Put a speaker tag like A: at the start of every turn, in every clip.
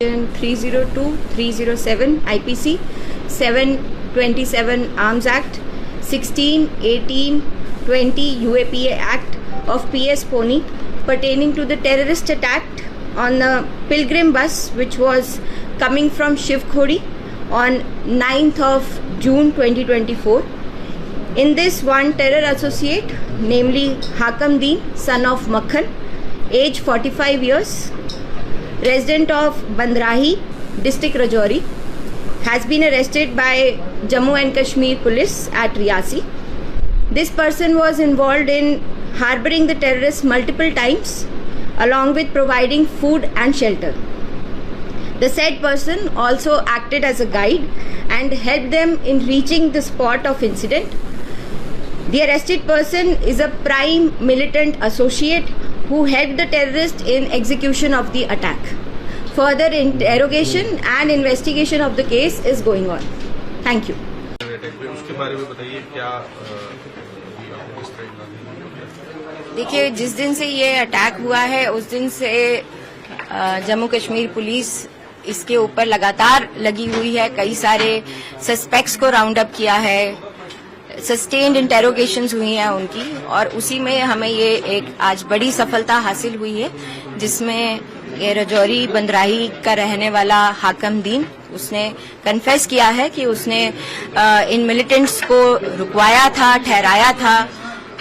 A: 302-307 IPC, 727 Arms Act, 16, 18, 20 UAPA Act of PS Pony pertaining to the terrorist attack on a pilgrim bus which was coming from Shiv Khodi on 9th of June 2024. In this, one terror associate, namely Hakam Deen, son of Makhan, age 45 years, resident of Bandrahi, district Rajouri, has been arrested by Jammu and Kashmir police at Riyasi. This person was involved in harboring the terrorists multiple times, along with providing food and shelter. The said person also acted as a guide and helped them in reaching the spot of incident. The arrested person is a prime militant associate who helped the terrorist in execution of the attack. Further interrogation and investigation of the case is going on. Thank you.
B: उसके बारे में बताइए क्या
A: देखिए, जिस दिन से ये अटैक हुआ है उस दिन से जम्मू कश्मीर पुलिस इसके ऊपर लगातार लगी हुई है। कई सारे सस्पेक्ट्स को राउंड अप किया है, सस्टेन्ड इंटेरोगेशंस हुई हैं उनकी, और उसी में हमें ये एक आज बड़ी सफलता हासिल हुई है, जिसमें ये रजौरी बंदराही का रहने वाला हाकम दीन, उसने कन्फेस किया है कि उसने इन मिलिटेंट्स को रुकवाया था, ठहराया था,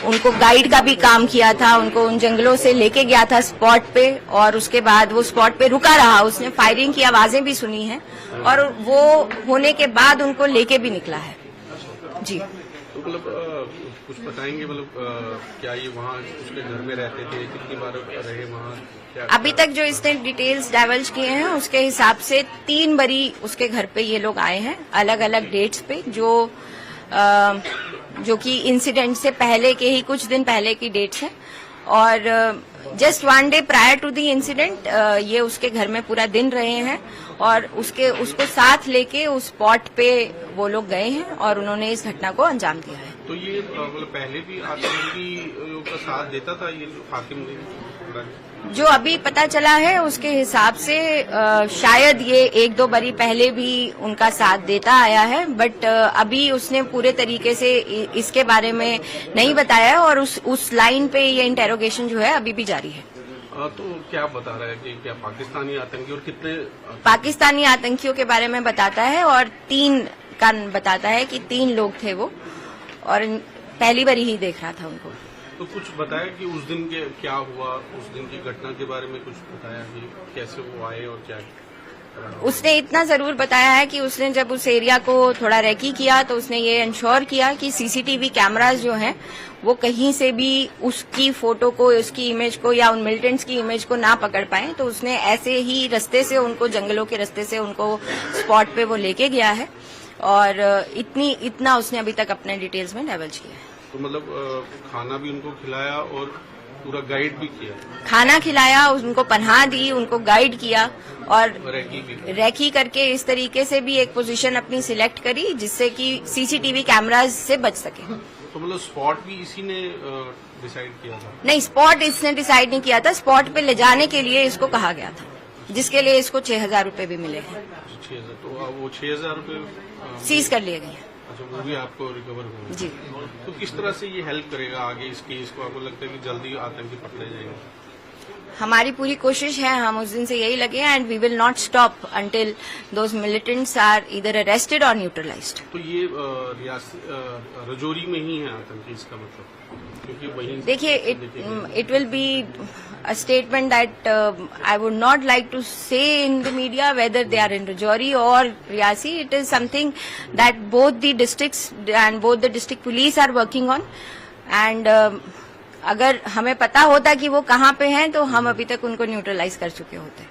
A: उनको गाइड का भी काम किया था, उनको उन जंगलों से लेके गया था स्पॉट पे, और उसके बाद वो स्पॉट पे रुका रहा। उसने फायरिंग की आवाजें भी सुनी हैं और वो होने के बाद उनको लेके भी निकला है। जी,
B: तो मतलब कुछ बताएंगे, मतलब क्या ये वहाँ उसके घर में रहते थे, कितनी बार रहे वहाँ?
A: अभी तक जो इसने डिटेल्स डाइवर्ज किए हैं उसके हिसाब से 3 बारी उसके घर पे ये लोग आए हैं, अलग अलग डेट्स पे, जो कि इंसिडेंट से पहले के ही कुछ दिन पहले की डेट्स हैं। और just 1 day prior to the incident ये उसके घर में पूरा दिन रहे हैं और उसको साथ लेके उस स्पॉट पे वो लोग गए हैं और उन्होंने इस घटना को अंजाम दिया है।
B: तो ये मतलब पहले भी आतंकी का साथ देता था ये हाकिम ने?
A: जो अभी पता चला है उसके हिसाब से शायद ये 1-2 बारी पहले भी उनका साथ देता आया है, बट अभी उसने पूरे तरीके से इसके बारे में नहीं बताया है और उस लाइन पे ये इंटेरोगेशन जो है अभी भी जारी है।
B: तो क्या बता रहा है कि क्या पाकिस्तानी आतंकी, और कितने
A: पाकिस्तानी आतंकियों के बारे में बताता है, और 3 का बताता है कि 3 लोग थे वो, और पहली बारी ही देख रहा था उनको।
B: तो कुछ बताया कि उस दिन के क्या हुआ, उस दिन की घटना के बारे में कुछ बताया कि कैसे वो आए और क्या?
A: उसने इतना जरूर बताया है कि उसने जब उस एरिया को थोड़ा रेकी किया तो उसने ये इंश्योर किया कि सीसीटीवी कैमरास जो हैं वो कहीं से भी उसकी फोटो को, उसकी इमेज को या उन मिलिटेंट्स की इमेज को ना पकड़ पाए, तो उसने ऐसे ही रास्ते से उनको, जंगलों के रास्ते से उनको स्पॉट पे वो लेके गया है, और इतना उसने अभी तक अपने डिटेल्स में डाइवर्ज किया है।
B: तो मतलब खाना भी उनको खिलाया और पूरा गाइड भी किया?
A: खाना खिलाया, उनको पनाह दी, उनको गाइड किया और रेकी करके इस तरीके से भी एक पोजीशन अपनी सिलेक्ट करी जिससे कि सीसीटीवी कैमराज से बच सके।
B: तो मतलब स्पॉट भी इसी ने डिसाइड किया था?
A: नहीं, स्पॉट इसने डिसाइड नहीं किया था, स्पॉट पे ले जाने के लिए इसको कहा गया था, जिसके लिए इसको 6,000 रूपए भी मिले हैं।
B: 6,000? तो वो 6,000 रूपये
A: सीज कर लिए गए।
B: अच्छा, वो भी आपको रिकवर हुआ?
A: जी।
B: तो किस तरह से ये हेल्प करेगा आगे इस केस को? आपको लगता है कि जल्दी आतंकी पकड़े जाएंगे?
A: हमारी पूरी कोशिश है, हम उस दिन से यही लगे हैं, and we will not stop until those militants are either arrested और न्यूट्रलाइज्ड।
B: तो ये रजौरी में ही है आतंकी, इसका मतलब? क्योंकि वहीं
A: देखिए, it will be a statement that I would not like to say in the media whether they are in Rajouri or Riyasi. It is something that both the districts and both the district police are working on. And अगर हमें पता होता कि वो कहाँ पे हैं तो हम अभी तक उनको न्यूट्रलाइज कर चुके होते।